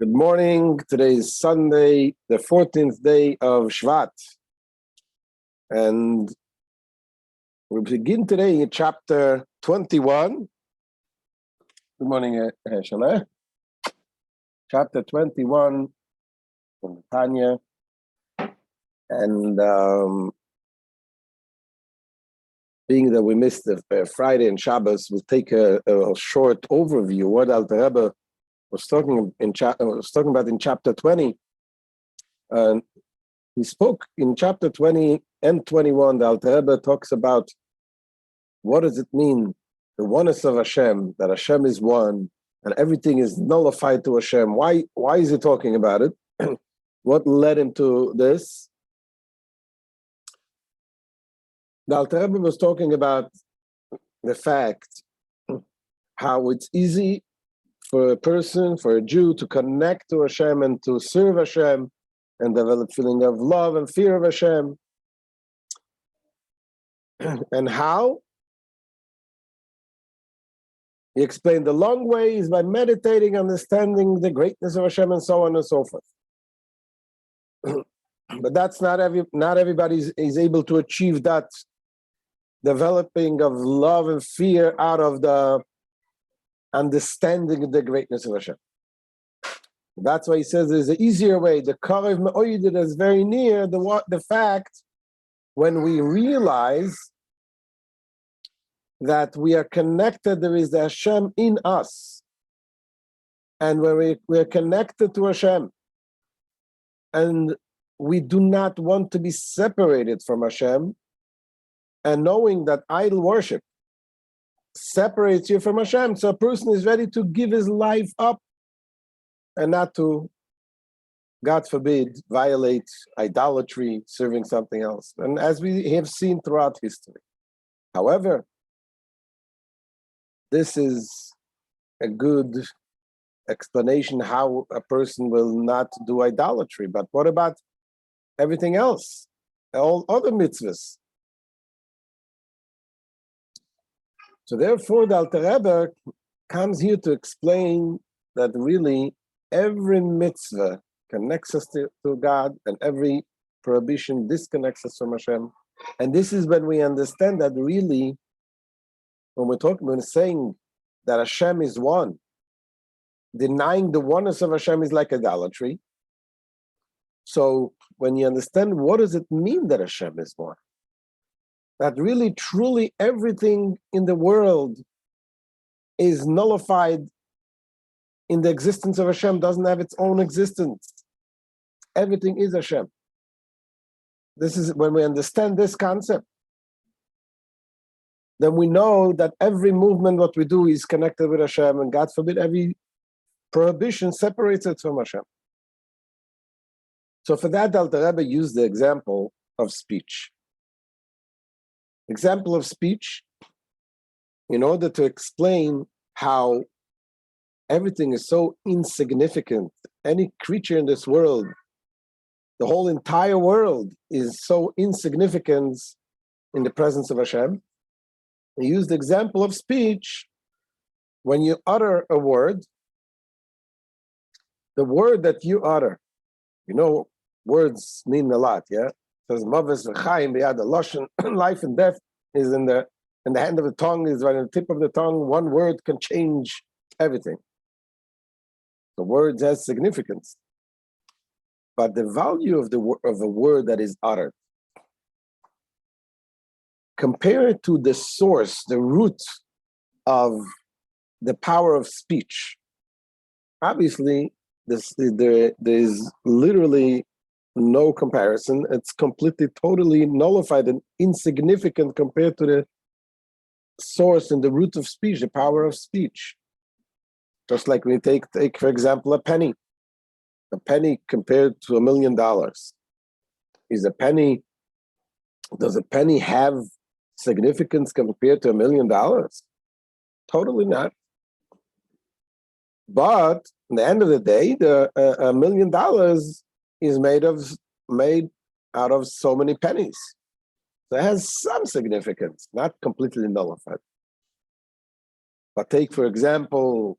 Good morning. Today is Sunday, the 14th day of Shevat. And we begin today in chapter 21. Good morning, Shaleh. Chapter 21 from Tanya. And being that we missed the Friday and Shabbos, we'll take a short overview what Alter Rebbe was talking about in chapter 20. He spoke in chapter 20 and 21. The Alter Rebbe talks about what does it mean, the oneness of Hashem, that Hashem is one, and everything is nullified to Hashem. Why is he talking about it? What led him to this? The Alter Rebbe was talking about the fact how it's easy for a person, for a Jew, to connect to Hashem and to serve Hashem and develop feeling of love and fear of Hashem. And how? He explained the long way is by meditating, understanding the greatness of Hashem, and so on and so forth. But that's not everybody is able to achieve that developing of love and fear out of the understanding of the greatness of Hashem. That's why he says there's an easier way. The Karev Me'oyed is very near the fact when we realize that we are connected, there is the Hashem in us. And when we're connected to Hashem, and we do not want to be separated from Hashem, and knowing that idol worship separates you from Hashem, so a person is ready to give his life up and not to, God forbid, violate idolatry, serving something else. And as we have seen throughout history. However, this is a good explanation how a person will not do idolatry. But what about everything else? All other mitzvahs? So therefore, the Alter Rebbe comes here to explain that really every mitzvah connects us to God, and every prohibition disconnects us from Hashem. And this is when we understand that really, when we're saying that Hashem is one, denying the oneness of Hashem is like idolatry. So when you understand what does it mean that Hashem is one, that really, truly everything in the world is nullified in the existence of Hashem, doesn't have its own existence. Everything is Hashem. This is when we understand this concept, then we know that every movement, what we do is connected with Hashem, and God forbid, every prohibition separates it from Hashem. So for that, Alter Rebbe used the example of speech. Example of speech, in order to explain how everything is so insignificant. Any creature in this world, the whole entire world is so insignificant in the presence of Hashem. He used the example of speech. When you utter a word, the word that you utter, words mean a lot, yeah? Says Mavis v'chaim b'yad ha'lashon, life and death is in the hand of the tongue, is right on the tip of the tongue. One word can change everything. The words has significance. But the value of a word that is uttered, compare it to the source, the root of the power of speech. Obviously, there is literally no comparison. It's completely, totally nullified and insignificant compared to the source and the root of speech, the power of speech. Just like when you take for example, a penny. A penny compared to $1 million. Does a penny have significance compared to $1 million? Totally not. But at the end of the day, $1 million is made out of so many pennies. So it has some significance, not completely nullified. But take, for example,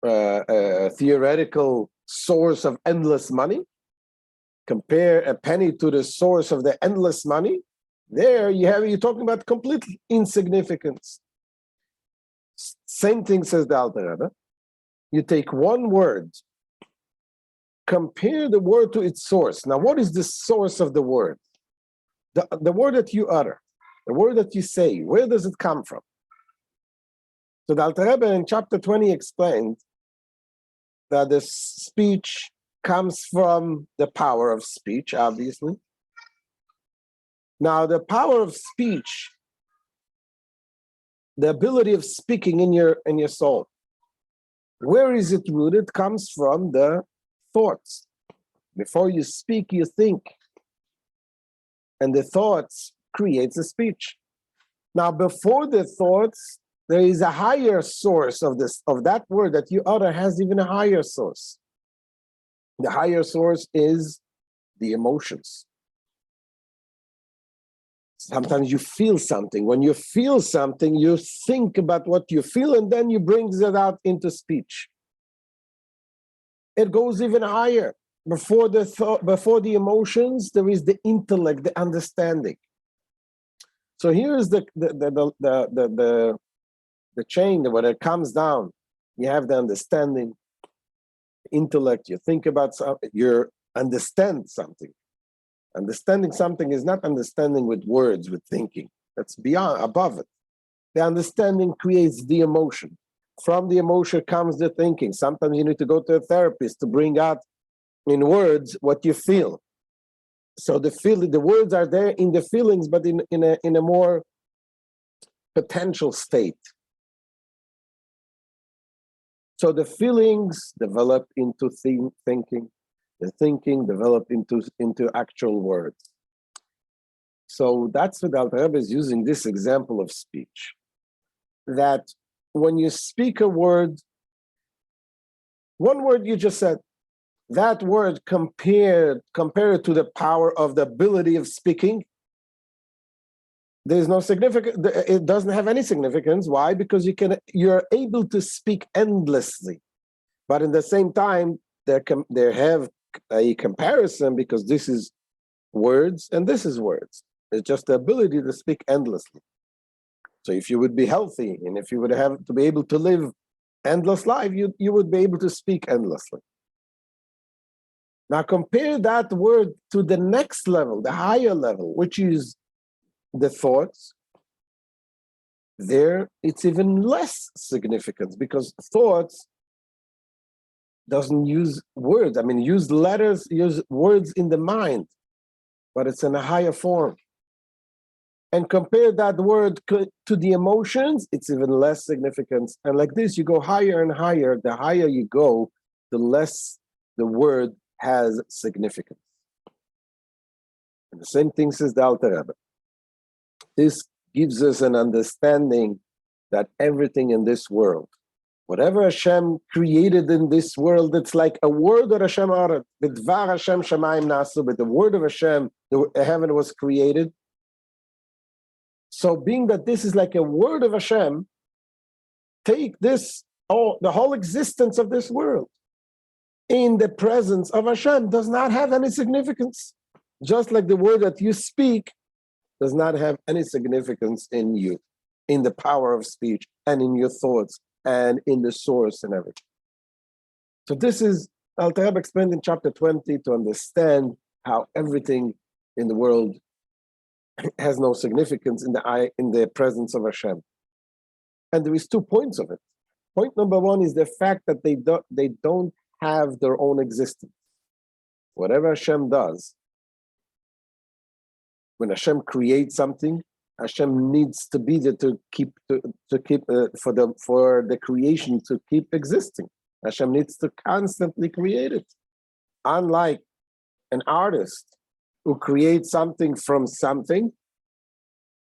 a theoretical source of endless money. Compare a penny to the source of the endless money. There you're talking about complete insignificance. Same thing says the Alter Rebbe. You take one word, compare the word to its source. Now, what is the source of the word? The word that you utter, the word that you say, where does it come from? So the Alter Rebbe in chapter 20 explained that the speech comes from the power of speech, obviously. Now, the power of speech, the ability of speaking in your soul, where is it rooted? It comes from the thoughts. Before you speak, you think. And the thoughts creates a speech. Now, before the thoughts, there is a higher source of that word that you utter has even a higher source. The higher source is the emotions. Sometimes you feel something. When you feel something, you think about what you feel, and then you bring it out into speech. It goes even higher. Before the emotions, there is the intellect, the understanding. So here is the chain. When it comes down, you have the understanding, intellect. You think about something. You understand something. Understanding something is not understanding with words, with thinking. That's above it. The understanding creates the emotion. From the emotion comes the thinking. Sometimes you need to go to a therapist to bring out in words what you feel. So the words are there in the feelings, but in a more potential state. So the feelings develop into thinking. The thinking develop into actual words. So that's what Alter Rebbe is using this example of speech. That when you speak a word, one word you just said, that word compared to the power of the ability of speaking, there's no significance. It doesn't have any significance. Why? Because you're able to speak endlessly, but in the same time, there have a comparison because this is words and this is words. It's just the ability to speak endlessly. So if you would be healthy and if you would have to be able to live endless life, you would be able to speak endlessly. Now compare that word to the next level, the higher level, which is the thoughts. There, it's even less significance because thoughts doesn't use words. I mean, use letters, use words in the mind, but it's in a higher form. And compare that word to the emotions, it's even less significance. And like this, you go higher and higher. The higher you go, the less the word has significance. And the same thing says the Alter Rebbe. This gives us an understanding that everything in this world, whatever Hashem created in this world, it's like a word that Hashem uttered. B'dvar Hashem shamayim nasu, with the word of Hashem, the heaven was created. So being that this is like a word of Hashem, take this, the whole existence of this world in the presence of Hashem does not have any significance. Just like the word that you speak does not have any significance in you, in the power of speech and in your thoughts and in the source and everything. So this is, Alter Rebbe explained in chapter 20 to understand how everything in the world has no significance in the presence of Hashem. And there is 2 points of it. Point number 1 is the fact that they don't have their own existence. Whatever Hashem does, when Hashem creates something, Hashem needs to be there to keep for the creation to keep existing. Hashem needs to constantly create it. Unlike an artist who creates something from something,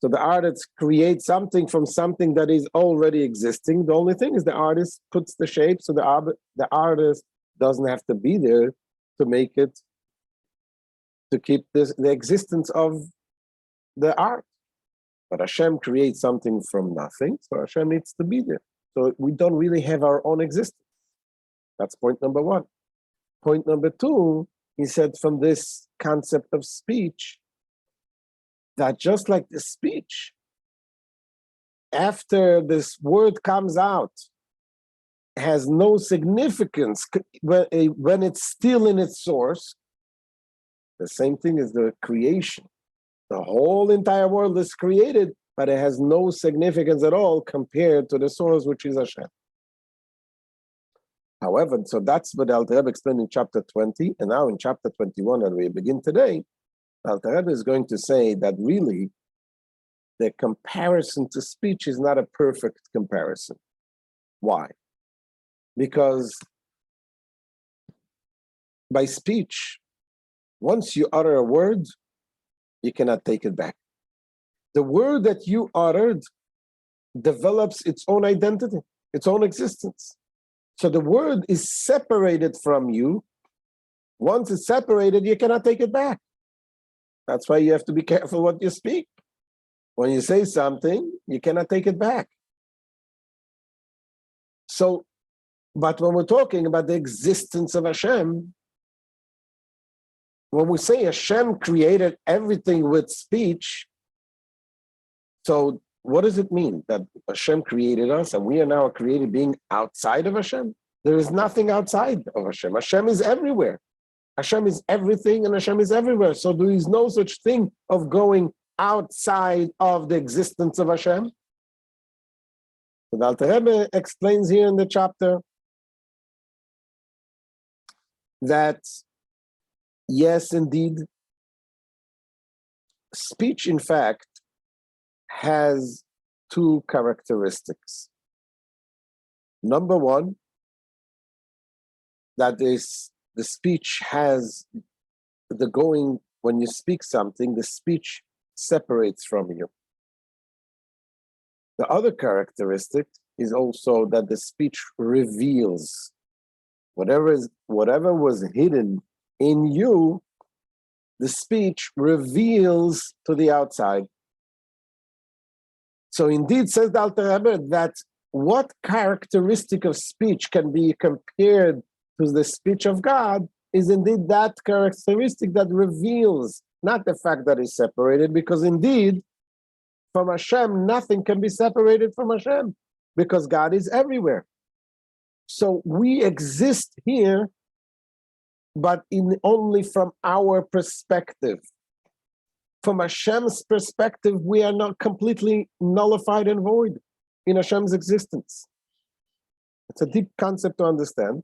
so the artist creates something from something that is already existing. The only thing is the artist puts the shape, so the artist doesn't have to be there to make it, to keep the existence of the art. But Hashem creates something from nothing, so Hashem needs to be there. So we don't really have our own existence. That's point number 1. Point number two, he said from this concept of speech, that just like the speech, after this word comes out, has no significance when it's still in its source, the same thing as the creation. The whole entire world is created, but it has no significance at all compared to the source, which is Hashem. However, so that's what the Alter Rebbe explained in chapter 20, and now in chapter 21, that we begin today, the Alter Rebbe is going to say that really the comparison to speech is not a perfect comparison. Why? Because by speech, once you utter a word, you cannot take it back. The word that you uttered develops its own identity, its own existence. So the word is separated from you. Once it's separated, you cannot take it back. That's why you have to be careful what you speak. When you say something, you cannot take it back. So, but when we're talking about the existence of Hashem, when we say Hashem created everything with speech, so what does it mean that Hashem created us and we are now a created being outside of Hashem? There is nothing outside of Hashem. Hashem is everywhere. Hashem is everything and Hashem is everywhere. So there is no such thing of going outside of the existence of Hashem. So the Alter Rebbe explains here in the chapter that yes, indeed, speech, in fact, has two characteristics. Number one, that is, the speech has the going, when you speak something, the speech separates from you. The other characteristic is also that the speech reveals whatever was hidden in you, the speech reveals to the outside. So indeed, says the Alter Rebbe, that what characteristic of speech can be compared to the speech of God is indeed that characteristic that reveals, not the fact that it's separated, because indeed, from Hashem, nothing can be separated from Hashem, because God is everywhere. So we exist here, but only from our perspective. From Hashem's perspective, we are not completely nullified and void in Hashem's existence. It's a deep concept to understand.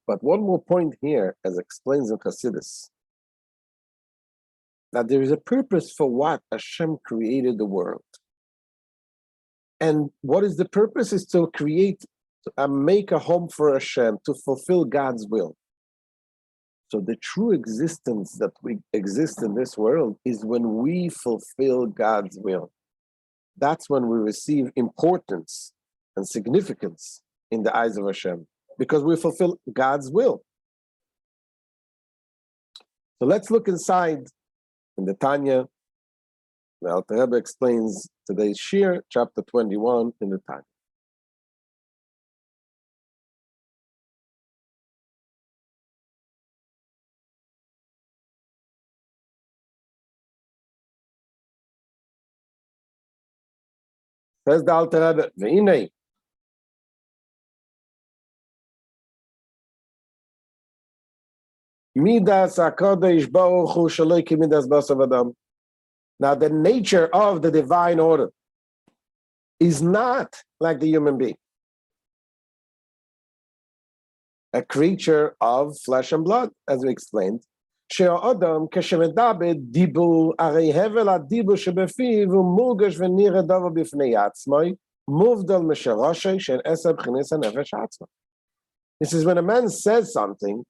But one more point here, as explains in Chassidus, that there is a purpose for what Hashem created the world. And what is the purpose? Is to create, make a home for Hashem, to fulfill God's will. So the true existence that we exist in this world is when we fulfill God's will. That's when we receive importance and significance in the eyes of Hashem, because we fulfill God's will. So let's look inside in the Tanya. The Alter Rebbe explains today's Shir, chapter 21 in the Tanya. Says the Alter Rebbe, Ve'inei, Midas HaKadosh Baruch Hu Shaloi Ki Midas Basav Adam. Now, the nature of the divine order is not like the human being, a creature of flesh and blood, as we explained. שהאדם כשמדבר דיבור, הרי הבל הדיבור שבפיו הוא מורגש ונראה דבר בפני עצמו, מובדל משרשי של עשר בחינות הנפש עצמה. This is when a man says something,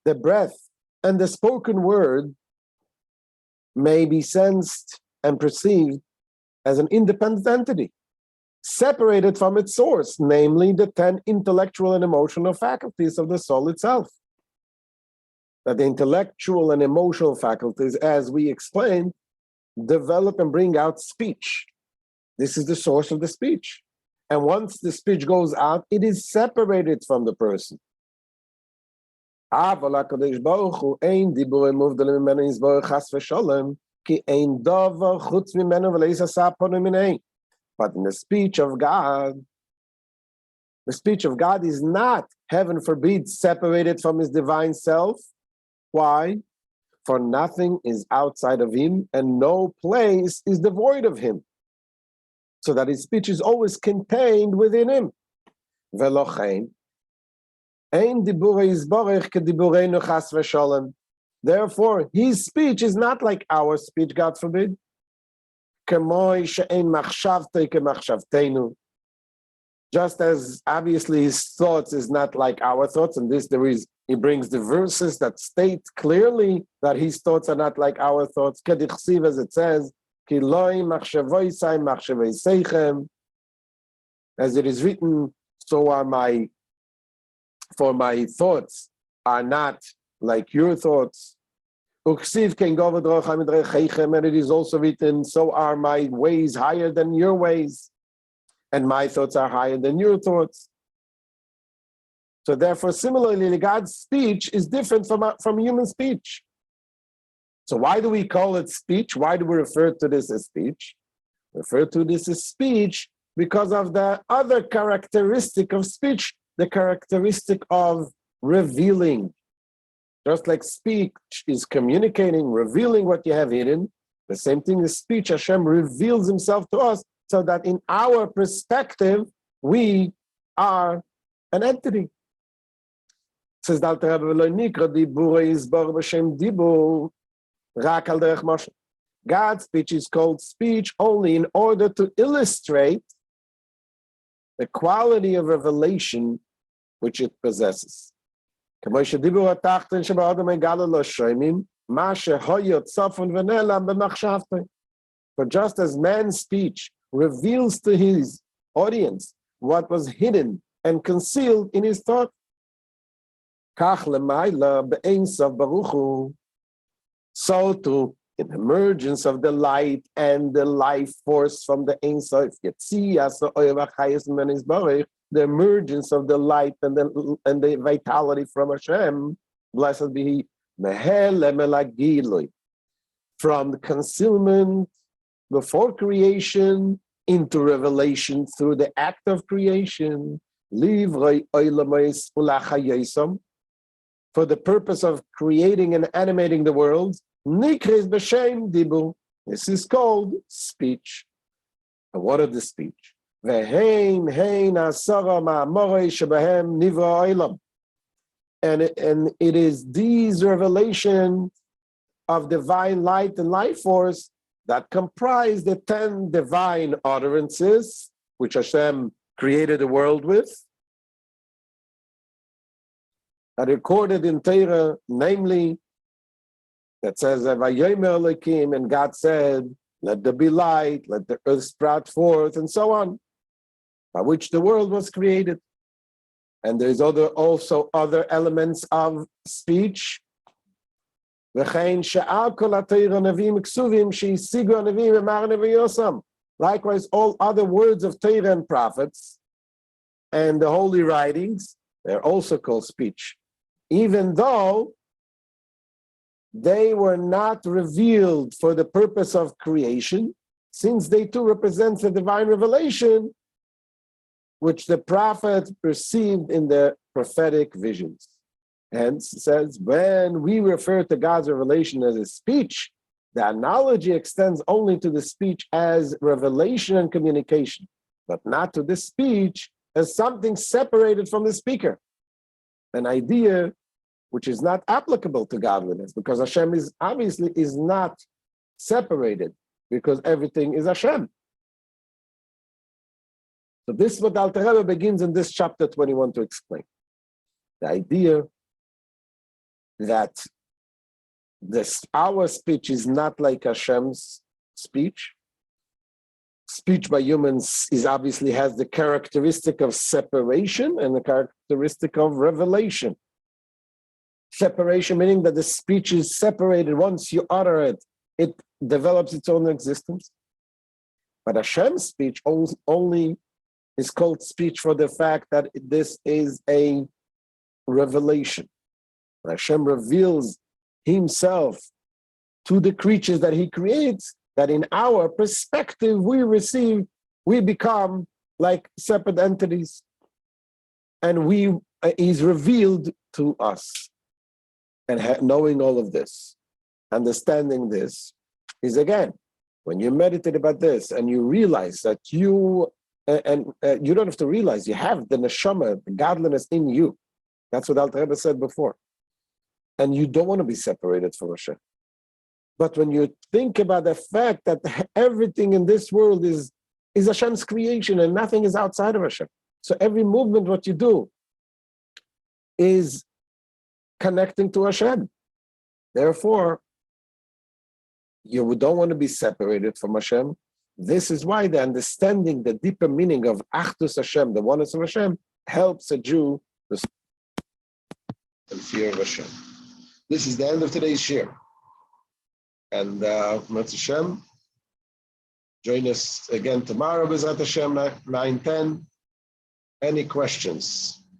the breath and the spoken word may be sensed and perceived as an independent entity, separated from its source, namely the 10 intellectual and emotional faculties of the soul itself. That the intellectual and emotional faculties, as we explained, develop and bring out speech. This is the source of the speech. And once the speech goes out, it is separated from the person. אבל הקדוש ברוך הוא אין דיבורים מובדלים ממנו יסבורך חס ושלום, כי אין דבר חוץ ממנו ולא עשה פונים מיני. But in the speech of God, the speech of God is not, heaven forbid, separated from his divine self. Why? For nothing is outside of him, and no place is devoid of him. So that his speech is always contained within him. Velochein, ein diburei yisborech kedibureinu chas v'sholem. Therefore, his speech is not like our speech, God forbid. Kemoi she'ein machshavtei kemachshavteinu. Just as obviously his thoughts is not like our thoughts, and this there is, he brings the verses that state clearly that his thoughts are not like our thoughts. Kedichsiv, as it says, Ki loi machshavoisai machshavoiseichem. As it is written, so are my thoughts are not like your thoughts. Uksiv ken govod rocha midrecheichem, and it is also written, so are my ways higher than your ways, and my thoughts are higher than your thoughts. So therefore, similarly, God's speech is different from human speech. So why do we call it speech? Why do we refer to this as speech? Refer to this as speech because of the other characteristic of speech, the characteristic of revealing. Just like speech is communicating, revealing what you have hidden, the same thing is speech. Hashem reveals himself to us so that in our perspective, we are an entity. Says the Alter Rebbe, "V'lo nikra dibur yizbar b'shem dibur rak al derech mashal." God's speech is called speech only in order to illustrate the quality of revelation which it possesses. For just as man's speech reveals to his audience what was hidden and concealed in his thought, so too in the emergence of the light and the life force from the Ein Sof, the emergence of the light and the vitality from Hashem, blessed be He, from the concealment before creation into revelation through the act of creation, for the purpose of creating and animating the world. This is called speech. And what is the speech? And it is these revelations of divine light and life force that comprise the 10 divine utterances which Hashem created the world with, are recorded in Torah, namely, that says, and God said, let there be light, let the earth sprout forth, and so on, by which the world was created. And there's also other elements of speech. Likewise, all other words of Torah and prophets and the holy writings, they're also called speech, even though they were not revealed for the purpose of creation, since they too represent the divine revelation which the prophet perceived in the prophetic visions. Hence, it says, when we refer to God's revelation as a speech, the analogy extends only to the speech as revelation and communication, but not to the speech as something separated from the speaker, an idea which is not applicable to godliness, because Hashem is obviously not separated, because everything is Hashem. So this is what Alter Rebbe begins in this chapter 21 to explain. The idea that our speech is not like Hashem's speech. Speech by humans obviously has the characteristic of separation and the characteristic of revelation. Separation meaning that the speech is separated. Once you utter it, it develops its own existence. But Hashem's speech only is called speech for the fact that this is a revelation. Hashem reveals himself to the creatures that he creates, that in our perspective we become like separate entities. And he's revealed to us. And knowing all of this, understanding this, is again, when you meditate about this and you realize that you don't have to realize, you have the neshama, the godliness in you. That's what Alter Rebbe said before. And you don't want to be separated from Hashem. But when you think about the fact that everything in this world is Hashem's creation and nothing is outside of Hashem. So every movement, what you do, is connecting to Hashem. Therefore, you don't want to be separated from Hashem. This is why the understanding, the deeper meaning of Achdus Hashem, the oneness of Hashem, helps a Jew to and fear of Hashem. This is the end of today's shir. And Hashem, join us again tomorrow, B'ezrat Hashem, 9:10. Any questions?